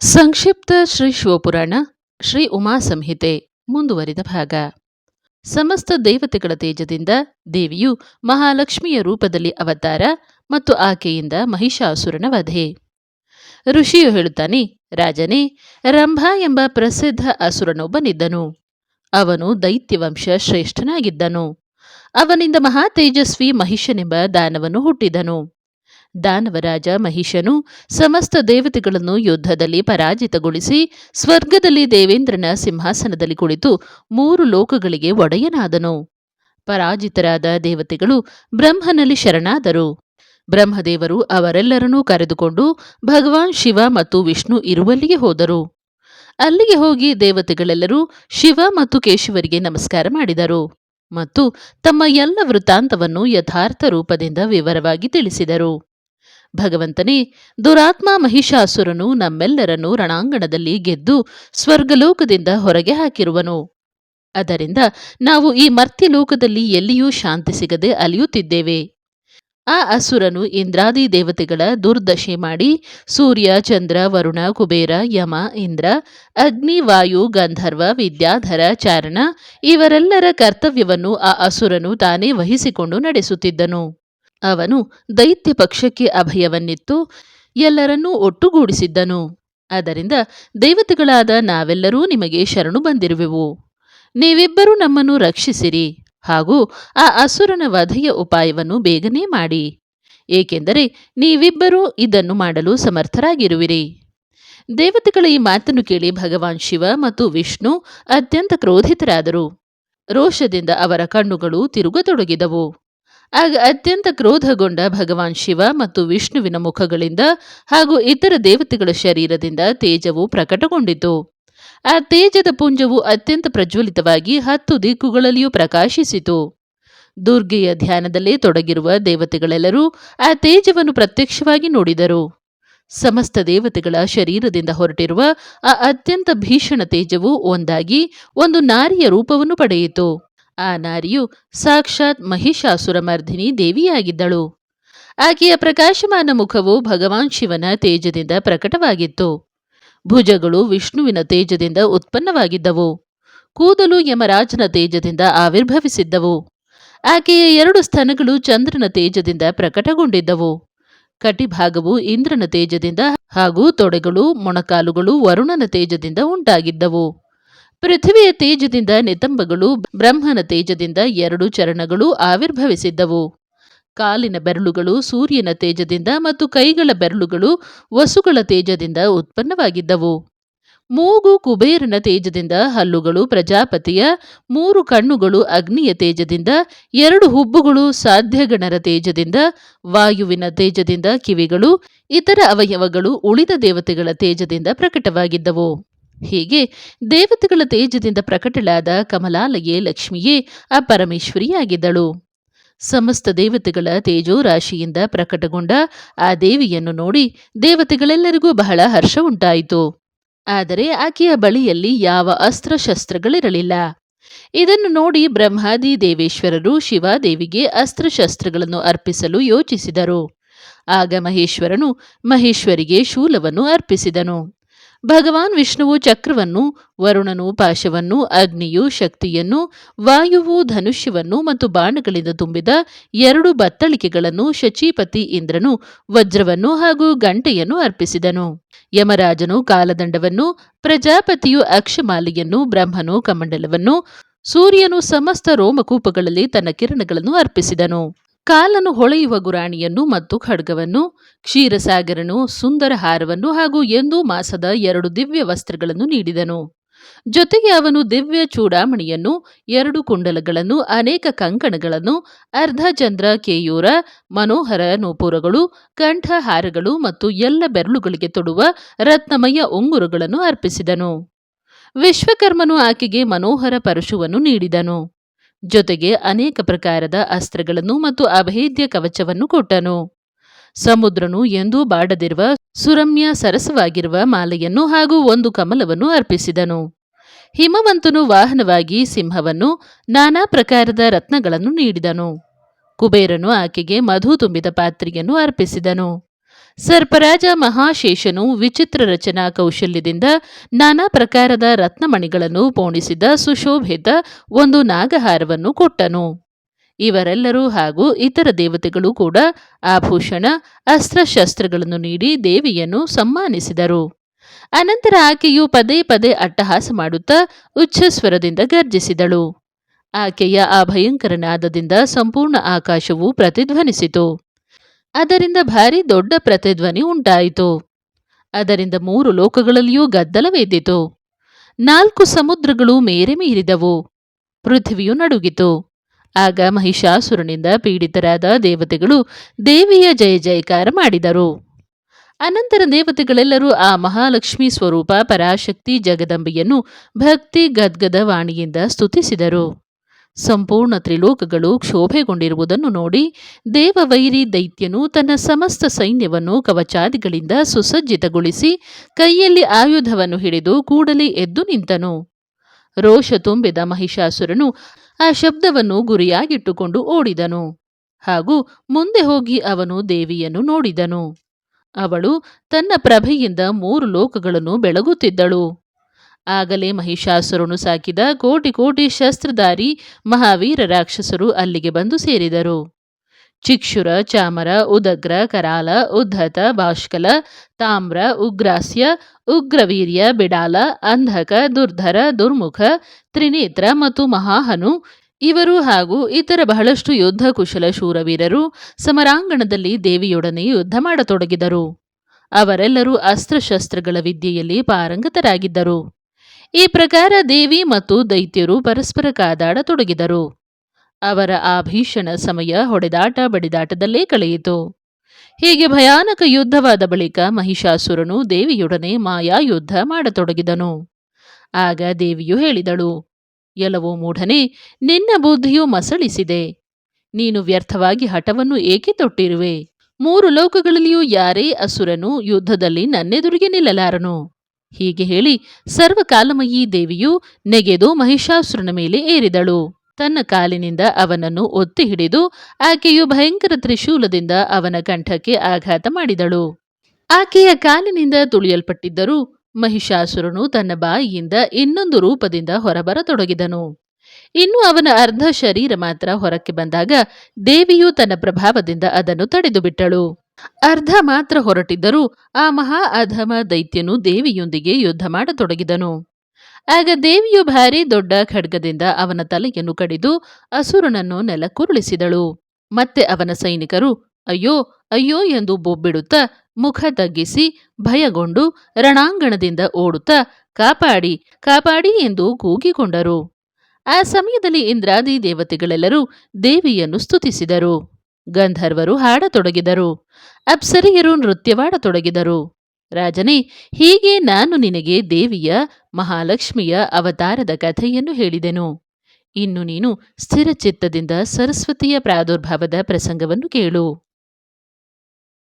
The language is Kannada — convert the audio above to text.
ಸಂಕ್ಷಿಪ್ತ ಶ್ರೀ ಶಿವಪುರಾಣ ಶ್ರೀ ಉಮಾ ಸಂಹಿತೆ ಮುಂದುವರಿದ ಭಾಗ. ಸಮಸ್ತ ದೇವತೆಗಳ ತೇಜದಿಂದ ದೇವಿಯು ಮಹಾಲಕ್ಷ್ಮಿಯ ರೂಪದಲ್ಲಿ ಅವತಾರ ಮತ್ತು ಆಕೆಯಿಂದ ಮಹಿಷಾಸುರನ ವಧೆ. ಋಷಿಯು ಹೇಳುತ್ತಾನೆ, ರಾಜನೇ, ರಂಭ ಎಂಬ ಪ್ರಸಿದ್ಧ ಅಸುರನೊಬ್ಬನಿದ್ದನು. ಅವನು ದೈತ್ಯವಂಶ ಶ್ರೇಷ್ಠನಾಗಿದ್ದನು. ಅವನಿಂದ ಮಹಾ ತೇಜಸ್ವಿ ಮಹಿಷನೆಂಬ ದಾನವನು ಹುಟ್ಟಿದನು. ದಾನವರಾಜ ಮಹಿಷನು ಸಮಸ್ತ ದೇವತೆಗಳನ್ನು ಯುದ್ಧದಲ್ಲಿ ಪರಾಜಿತಗೊಳಿಸಿ ಸ್ವರ್ಗದಲ್ಲಿ ದೇವೇಂದ್ರನ ಸಿಂಹಾಸನದಲ್ಲಿ ಕುಳಿತು 3 ಲೋಕಗಳಿಗೆ ಒಡೆಯನಾದನು. ಪರಾಜಿತರಾದ ದೇವತೆಗಳು ಬ್ರಹ್ಮನಲ್ಲಿ ಶರಣಾದರು. ಬ್ರಹ್ಮದೇವರು ಅವರೆಲ್ಲರನ್ನೂ ಕರೆದುಕೊಂಡು ಭಗವಾನ್ ಶಿವ ಮತ್ತು ವಿಷ್ಣು ಇರುವಲ್ಲಿಗೆ ಹೋದರು. ಅಲ್ಲಿಗೆ ಹೋಗಿ ದೇವತೆಗಳೆಲ್ಲರೂ ಶಿವ ಮತ್ತು ಕೇಶವರಿಗೆ ನಮಸ್ಕಾರ ಮಾಡಿದರು ಮತ್ತು ತಮ್ಮ ಎಲ್ಲ ವೃತ್ತಾಂತವನ್ನು ಯಥಾರ್ಥ ರೂಪದಿಂದ ವಿವರವಾಗಿ ತಿಳಿಸಿದರು. ಭಗವಂತನೇ, ದುರಾತ್ಮ ಮಹಿಷಾಸುರನು ನಮ್ಮೆಲ್ಲರನ್ನು ರಣಾಂಗಣದಲ್ಲಿ ಗೆದ್ದು ಸ್ವರ್ಗಲೋಕದಿಂದ ಹೊರಗೆ ಹಾಕಿರುವನು. ಅದರಿಂದ ನಾವು ಈ ಮರ್ತ್ಯಲೋಕದಲ್ಲಿ ಎಲ್ಲಿಯೂ ಶಾಂತಿ ಸಿಗದೆ ಅಲಿಯುತ್ತಿದ್ದೇವೆ. ಆ ಅಸುರನು ಇಂದ್ರಾದಿ ದೇವತೆಗಳ ದುರ್ದಶೆ ಮಾಡಿ ಸೂರ್ಯ, ಚಂದ್ರ, ವರುಣ, ಕುಬೇರ, ಯಮ, ಇಂದ್ರ, ಅಗ್ನಿ, ವಾಯು, ಗಂಧರ್ವ, ವಿದ್ಯಾಧರ, ಚಾರಣ ಇವರೆಲ್ಲರ ಕರ್ತವ್ಯವನ್ನು ಆ ಅಸುರನು ತಾನೇ ವಹಿಸಿಕೊಂಡು ನಡೆಸುತ್ತಿದ್ದನು. ಅವನು ದೈತ್ಯ ಪಕ್ಷಕ್ಕೆ ಅಭಯವನ್ನಿತ್ತು ಎಲ್ಲರನ್ನೂ ಒಟ್ಟುಗೂಡಿಸಿದ್ದನು. ಆದ್ದರಿಂದ ದೇವತೆಗಳಾದ ನಾವೆಲ್ಲರೂ ನಿಮಗೆ ಶರಣು ಬಂದಿರುವೆವು. ನೀವಿಬ್ಬರೂ ನಮ್ಮನ್ನು ರಕ್ಷಿಸಿರಿ ಹಾಗೂ ಆ ಅಸುರನ ವಧೆಯ ಉಪಾಯವನ್ನು ಬೇಗನೆ ಮಾಡಿ, ಏಕೆಂದರೆ ನೀವಿಬ್ಬರೂ ಇದನ್ನು ಮಾಡಲು ಸಮರ್ಥರಾಗಿರುವಿರಿ. ದೇವತೆಗಳ ಈ ಮಾತನ್ನು ಕೇಳಿ ಭಗವಾನ್ ಶಿವ ಮತ್ತು ವಿಷ್ಣು ಅತ್ಯಂತ ಕ್ರೋಧಿತರಾದರು. ರೋಷದಿಂದ ಅವರ ಕಣ್ಣುಗಳು ತಿರುಗತೊಡಗಿದವು. ಆಗ ಅತ್ಯಂತ ಕ್ರೋಧಗೊಂಡ ಭಗವಾನ್ ಶಿವ ಮತ್ತು ವಿಷ್ಣುವಿನ ಮುಖಗಳಿಂದ ಹಾಗೂ ಇತರ ದೇವತೆಗಳ ಶರೀರದಿಂದ ತೇಜವು ಪ್ರಕಟಗೊಂಡಿತು. ಆ ತೇಜದ ಪುಂಜವು ಅತ್ಯಂತ ಪ್ರಜ್ವಲಿತವಾಗಿ 10 ದಿಕ್ಕುಗಳಲ್ಲಿಯೂ ಪ್ರಕಾಶಿಸಿತು. ದುರ್ಗೆಯ ಧ್ಯಾನದಲ್ಲೇ ತೊಡಗಿರುವ ದೇವತೆಗಳೆಲ್ಲರೂ ಆ ತೇಜವನ್ನು ಪ್ರತ್ಯಕ್ಷವಾಗಿ ನೋಡಿದರು. ಸಮಸ್ತ ದೇವತೆಗಳ ಶರೀರದಿಂದ ಹೊರಟಿರುವ ಆ ಅತ್ಯಂತ ಭೀಷಣ ತೇಜವು ಒಂದಾಗಿ ಒಂದು ನಾರಿಯ ರೂಪವನ್ನು ಪಡೆಯಿತು. ಆ ನಾರಿಯು ಸಾಕ್ಷಾತ್ ಮಹಿಷಾಸುರಮರ್ಧಿನಿ ದೇವಿಯಾಗಿದ್ದಳು. ಆಕೆಯ ಪ್ರಕಾಶಮಾನ ಮುಖವು ಭಗವಾನ್ ಶಿವನ ತೇಜದಿಂದ ಪ್ರಕಟವಾಗಿತ್ತು. ಭುಜಗಳು ವಿಷ್ಣುವಿನ ತೇಜದಿಂದ ಉತ್ಪನ್ನವಾಗಿದ್ದವು. ಕೂದಲು ಯಮರಾಜನ ತೇಜದಿಂದ ಆವಿರ್ಭವಿಸಿದ್ದವು. ಆಕೆಯ 2 ಸ್ತನಗಳು ಚಂದ್ರನ ತೇಜದಿಂದ ಪ್ರಕಟಗೊಂಡಿದ್ದವು. ಕಟಿಭಾಗವು ಇಂದ್ರನ ತೇಜದಿಂದ ಹಾಗೂ ತೊಡೆಗಳು, ಮೊಣಕಾಲುಗಳು ವರುಣನ ತೇಜದಿಂದ ಉಂಟಾಗಿದ್ದವು. ಪೃಥ್ವಿಯ ತೇಜದಿಂದ ನಿತಂಬಗಳು, ಬ್ರಹ್ಮನ ತೇಜದಿಂದ 2 ಚರಣಗಳು ಆವಿರ್ಭವಿಸಿದ್ದವು. ಕಾಲಿನ ಬೆರಳುಗಳು ಸೂರ್ಯನ ತೇಜದಿಂದ ಮತ್ತು ಕೈಗಳ ಬೆರಳುಗಳು ವಸುಗಳ ತೇಜದಿಂದ ಉತ್ಪನ್ನವಾಗಿದ್ದವು. ಮೂಗು ಕುಬೇರನ ತೇಜದಿಂದ, ಹಲ್ಲುಗಳು ಪ್ರಜಾಪತಿಯ, 3 ಕಣ್ಣುಗಳು ಅಗ್ನಿಯ ತೇಜದಿಂದ, 2 ಹುಬ್ಬುಗಳು ಸಾಧ್ಯಗಣರ ತೇಜದಿಂದ, ವಾಯುವಿನ ತೇಜದಿಂದ ಕಿವಿಗಳು, ಇತರ ಅವಯವಗಳು ಉಳಿದ ದೇವತೆಗಳ ತೇಜದಿಂದ ಪ್ರಕಟವಾಗಿದ್ದವು. ಹೀಗೆ ದೇವತೆಗಳ ತೇಜದಿಂದ ಪ್ರಕಟಳಾದ ಕಮಲಾಲಯೇ ಲಕ್ಷ್ಮಿಯೇ ಆ ಪರಮೇಶ್ವರಿಯಾಗಿದ್ದಳು. ಸಮಸ್ತ ದೇವತೆಗಳ ತೇಜೋರಾಶಿಯಿಂದ ಪ್ರಕಟಗೊಂಡ ಆ ದೇವಿಯನ್ನು ನೋಡಿ ದೇವತೆಗಳೆಲ್ಲರಿಗೂ ಬಹಳ ಹರ್ಷ ಉಂಟಾಯಿತು. ಆದರೆ ಆಕೆಯ ಬಳಿಯಲ್ಲಿ ಯಾವ ಅಸ್ತ್ರಶಸ್ತ್ರಗಳಿರಲಿಲ್ಲ. ಇದನ್ನು ನೋಡಿ ಬ್ರಹ್ಮಾದಿ ದೇವೇಶ್ವರರು ಶಿವಾದೇವಿಗೆ ಅಸ್ತ್ರಶಸ್ತ್ರಗಳನ್ನು ಅರ್ಪಿಸಲು ಯೋಚಿಸಿದರು. ಆಗ ಮಹೇಶ್ವರನು ಮಹೇಶ್ವರಿಗೆ ಶೂಲವನ್ನು ಅರ್ಪಿಸಿದನು. ಭಗವಾನ್ ವಿಷ್ಣುವು ಚಕ್ರವನ್ನು, ವರುಣನು ಪಾಶವನ್ನು, ಅಗ್ನಿಯು ಶಕ್ತಿಯನ್ನು, ವಾಯುವು ಧನುಷ್ಯವನ್ನು ಮತ್ತು ಬಾಣಗಳಿಂದ ತುಂಬಿದ 2 ಬತ್ತಳಿಕೆಗಳನ್ನು, ಶಚೀಪತಿ ಇಂದ್ರನು ವಜ್ರವನ್ನು ಹಾಗೂ ಗಂಟೆಯನ್ನು ಅರ್ಪಿಸಿದನು. ಯಮರಾಜನು ಕಾಲದಂಡವನ್ನು, ಪ್ರಜಾಪತಿಯು ಅಕ್ಷಮಾಲೆಯನ್ನು, ಬ್ರಹ್ಮನು ಕಮಂಡಲವನ್ನು, ಸೂರ್ಯನು ಸಮಸ್ತ ರೋಮಕೂಪಗಳಲ್ಲಿ ತನ್ನ ಕಿರಣಗಳನ್ನು ಅರ್ಪಿಸಿದನು. ಕಾಲನು ಹೊಳೆಯುವ ಗುರಾಣಿಯನ್ನು ಮತ್ತು ಖಡ್ಗವನ್ನು, ಕ್ಷೀರಸಾಗರನು ಸುಂದರ ಹಾರವನ್ನು ಹಾಗೂ ಎಂದೂ ಮಾಸದ 2 ದಿವ್ಯ ವಸ್ತ್ರಗಳನ್ನು ನೀಡಿದನು. ಜೊತೆಗೆ ಅವನು ದಿವ್ಯ ಚೂಡಾಮಣಿಯನ್ನು, 2 ಕುಂಡಲಗಳನ್ನು, ಅನೇಕ ಕಂಕಣಗಳನ್ನು, ಅರ್ಧಚಂದ್ರ ಕೇಯೂರ, ಮನೋಹರ ನೂಪುರಗಳು, ಕಂಠಹಾರಗಳು ಮತ್ತು ಎಲ್ಲ ಬೆರಳುಗಳಿಗೆ ತೊಡುವ ರತ್ನಮಯ ಉಂಗುರಗಳನ್ನು ಅರ್ಪಿಸಿದನು. ವಿಶ್ವಕರ್ಮನು ಆಕೆಗೆ ಮನೋಹರ ಪರಶುವನ್ನು ನೀಡಿದನು. ಜೊತೆಗೆ ಅನೇಕ ಪ್ರಕಾರದ ಅಸ್ತ್ರಗಳನ್ನು ಮತ್ತು ಅಭೇದ್ಯ ಕವಚವನ್ನು ಕೊಟ್ಟನು. ಸಮುದ್ರನು ಎಂದೂ ಬಾಡದಿರುವ ಸುರಮ್ಯ ಸರಸವಾಗಿರುವ ಮಾಲೆಯನ್ನು ಹಾಗೂ 1 ಕಮಲವನ್ನು ಅರ್ಪಿಸಿದನು. ಹಿಮವಂತನು ವಾಹನವಾಗಿ ಸಿಂಹವನ್ನು, ನಾನಾ ಪ್ರಕಾರದ ರತ್ನಗಳನ್ನು ನೀಡಿದನು. ಕುಬೇರನು ಆಕೆಗೆ ಮಧು ತುಂಬಿದ ಪಾತ್ರೆಯನ್ನು ಅರ್ಪಿಸಿದನು. ಸರ್ಪರಾಜ ಮಹಾಶೇಷನು ವಿಚಿತ್ರ ರಚನಾ ಕೌಶಲ್ಯದಿಂದ ನಾನಾ ಪ್ರಕಾರದ ರತ್ನಮಣಿಗಳನ್ನು ಪೋಣಿಸಿದ ಸುಶೋಭಿತ ಒಂದು ನಾಗಹಾರವನ್ನು ಕೊಟ್ಟನು. ಇವರೆಲ್ಲರೂ ಹಾಗೂ ಇತರ ದೇವತೆಗಳು ಕೂಡ ಆಭೂಷಣ ಅಸ್ತ್ರಶಸ್ತ್ರಗಳನ್ನು ನೀಡಿ ದೇವಿಯನ್ನು ಸಮ್ಮಾನಿಸಿದರು. ಅನಂತರ ಆಕೆಯು ಪದೇ ಪದೇ ಅಟ್ಟಹಾಸ ಮಾಡುತ್ತಾ ಉಚ್ಚಸ್ವರದಿಂದ ಗರ್ಜಿಸಿದಳು. ಆಕೆಯ ಆ ಭಯಂಕರ ನಾದದಿಂದ ಸಂಪೂರ್ಣ ಆಕಾಶವು ಪ್ರತಿಧ್ವನಿಸಿತು. ಅದರಿಂದ ಭಾರಿ ದೊಡ್ಡ ಪ್ರತಿಧ್ವನಿ ಉಂಟಾಯಿತು. ಅದರಿಂದ 3 ಲೋಕಗಳಲ್ಲಿಯೂ ಗದ್ದಲವೆದ್ದಿತು. 4 ಸಮುದ್ರಗಳು ಮೇರೆ ಮೀರಿದವು. ಪೃಥ್ವಿಯು ನಡುಗಿತು. ಆಗ ಮಹಿಷಾಸುರನಿಂದ ಪೀಡಿತರಾದ ದೇವತೆಗಳು ದೇವಿಯ ಜಯ ಜಯಕಾರ ಮಾಡಿದರು. ಅನಂತರ ದೇವತೆಗಳೆಲ್ಲರೂ ಆ ಮಹಾಲಕ್ಷ್ಮೀ ಸ್ವರೂಪ ಪರಾಶಕ್ತಿ ಜಗದಂಬೆಯನ್ನು ಭಕ್ತಿ ಗದ್ಗದ ವಾಣಿಯಿಂದ ಸ್ತುತಿಸಿದರು. ಸಂಪೂರ್ಣ ತ್ರಿಲೋಕಗಳು ಕ್ಷೋಭೆಗೊಂಡಿರುವುದನ್ನು ನೋಡಿ ದೇವವೈರಿ ದೈತ್ಯನು ತನ್ನ ಸಮಸ್ತ ಸೈನ್ಯವನ್ನು ಕವಚಾದಿಗಳಿಂದ ಸುಸಜ್ಜಿತಗೊಳಿಸಿ ಕೈಯಲ್ಲಿ ಆಯುಧವನ್ನು ಹಿಡಿದು ಕೂಡಲೇ ಎದ್ದು ನಿಂತನು. ರೋಷ ತುಂಬಿದ ಮಹಿಷಾಸುರನು ಆ ಶಬ್ದವನ್ನು ಗುರಿಯಾಗಿಟ್ಟುಕೊಂಡು ಓಡಿದನು. ಹಾಗೂ ಮುಂದೆ ಹೋಗಿ ಅವನು ದೇವಿಯನ್ನು ನೋಡಿದನು. ಅವಳು ತನ್ನ ಪ್ರಭೆಯಿಂದ 3 ಲೋಕಗಳನ್ನು ಬೆಳಗುತ್ತಿದ್ದಳು. ಆಗಲೇ ಮಹಿಷಾಸುರನು ಸಾಕಿದ ಕೋಟಿ ಕೋಟಿ ಶಸ್ತ್ರಧಾರಿ ಮಹಾವೀರ ರಾಕ್ಷಸರು ಅಲ್ಲಿಗೆ ಬಂದು ಸೇರಿದರು. ಚಿಕ್ಷುರ, ಚಾಮರ, ಉದಗ್ರ, ಕರಾಲ, ಉದ್ಧತ, ಬಾಷ್ಕಲ, ತಾಮ್ರ, ಉಗ್ರಾಸ್ಯ, ಉಗ್ರವೀರ್ಯ, ಬಿಡಾಲ, ಅಂಧಕ, ದುರ್ಧರ, ದುರ್ಮುಖ, ತ್ರಿನೇತ್ರ ಮತ್ತು ಮಹಾಹನು ಇವರು ಹಾಗೂ ಇತರ ಬಹಳಷ್ಟು ಯುದ್ಧ ಕುಶಲ ಶೂರವೀರರು ಸಮರಾಂಗಣದಲ್ಲಿ ದೇವಿಯೊಡನೆ ಯುದ್ಧ ಮಾಡತೊಡಗಿದರು. ಅವರೆಲ್ಲರೂ ಅಸ್ತ್ರಶಸ್ತ್ರಗಳ ವಿದ್ಯೆಯಲ್ಲಿ ಪಾರಂಗತರಾಗಿದ್ದರು. ಈ ಪ್ರಕಾರ ದೇವಿ ಮತ್ತು ದೈತ್ಯರು ಪರಸ್ಪರ ಕಾದಾಡತೊಡಗಿದರು. ಅವರ ಆ ಭೀಷಣ ಸಮಯ ಹೊಡೆದಾಟ ಬಡಿದಾಟದಲ್ಲೇ ಕಳೆಯಿತು. ಹೀಗೆ ಭಯಾನಕ ಯುದ್ಧವಾದ ಬಳಿಕ ಮಹಿಷಾಸುರನು ದೇವಿಯೊಡನೆ ಮಾಯಾ ಯುದ್ಧ ಮಾಡತೊಡಗಿದನು. ಆಗ ದೇವಿಯು ಹೇಳಿದಳು, ಎಲವೋ ಮೂಢನೆ, ನಿನ್ನ ಬುದ್ಧಿಯು ಮಸಳಿಸಿದೆ. ನೀನು ವ್ಯರ್ಥವಾಗಿ ಹಠವನ್ನು ಏಕೆ ತೊಟ್ಟಿರುವೆ? 3 ಲೋಕಗಳಲ್ಲಿಯೂ ಯಾರೇ ಅಸುರನು ಯುದ್ಧದಲ್ಲಿ ನನ್ನೆದುರಿಗೆ ನಿಲ್ಲಲಾರನು. ಹೀಗೆ ಹೇಳಿ ಸರ್ವಕಾಲಮಯೀ ದೇವಿಯು ನೆಗೆದು ಮಹಿಷಾಸುರನ ಮೇಲೆ ಏರಿದಳು. ತನ್ನ ಕಾಲಿನಿಂದ ಅವನನ್ನು ಒತ್ತಿ ಹಿಡಿದು ಆಕೆಯು ಭಯಂಕರ ತ್ರಿಶೂಲದಿಂದ ಅವನ ಕಂಠಕ್ಕೆ ಆಘಾತ ಮಾಡಿದಳು. ಆಕೆಯ ಕಾಲಿನಿಂದ ತುಳಿಯಲ್ಪಟ್ಟಿದ್ದರೂ ಮಹಿಷಾಸುರನು ತನ್ನ ಬಾಯಿಯಿಂದ ಇನ್ನೊಂದು ರೂಪದಿಂದ ಹೊರಬರತೊಡಗಿದನು. ಇನ್ನು ಅವನ ಅರ್ಧ ಶರೀರ ಮಾತ್ರ ಹೊರಕ್ಕೆ ಬಂದಾಗ ದೇವಿಯು ತನ್ನ ಪ್ರಭಾವದಿಂದ ಅದನ್ನು ತಡೆದು ಬಿಟ್ಟಳು. ಅರ್ಧ ಮಾತ್ರ ಹೊರಟಿದ್ದರೂ ಆ ಮಹಾ ಅಧಮ ದೈತ್ಯನು ದೇವಿಯೊಂದಿಗೆ ಯುದ್ಧ ಮಾಡತೊಡಗಿದನು. ಆಗ ದೇವಿಯು ಭಾರಿ ದೊಡ್ಡ ಖಡ್ಗದಿಂದ ಅವನ ತಲೆಯನ್ನು ಕಡಿದು ಅಸುರನನ್ನು ನೆಲಕ್ಕುರುಳಿಸಿದಳು. ಮತ್ತೆ ಅವನ ಸೈನಿಕರು ಅಯ್ಯೋ ಅಯ್ಯೋ ಎಂದು ಬೊಬ್ಬಿಡುತ್ತಾ ಮುಖ ತಗ್ಗಿಸಿ ಭಯಗೊಂಡು ರಣಾಂಗಣದಿಂದ ಓಡುತ್ತಾ ಕಾಪಾಡಿ ಕಾಪಾಡಿ ಎಂದು ಕೂಗಿಕೊಂಡರು. ಆ ಸಮಯದಲ್ಲಿ ಇಂದ್ರಾದಿ ದೇವತೆಗಳೆಲ್ಲರೂ ದೇವಿಯನ್ನು ಸ್ತುತಿಸಿದರು. ಗಂಧರ್ವರು ಹಾಡತೊಡಗಿದರು. ಅಪ್ಸರಿಯರು ನೃತ್ಯವಾಡತೊಡಗಿದರು. ರಾಜನೇ, ಹೀಗೆ ನಾನು ನಿನಗೆ ದೇವಿಯ ಮಹಾಲಕ್ಷ್ಮಿಯ ಅವತಾರದ ಕಥೆಯನ್ನು ಹೇಳಿದೆನು. ಇನ್ನು ನೀನು ಸ್ಥಿರಚಿತ್ತದಿಂದ ಸರಸ್ವತಿಯ ಪ್ರಾದುರ್ಭಾವದ ಪ್ರಸಂಗವನ್ನು ಕೇಳು.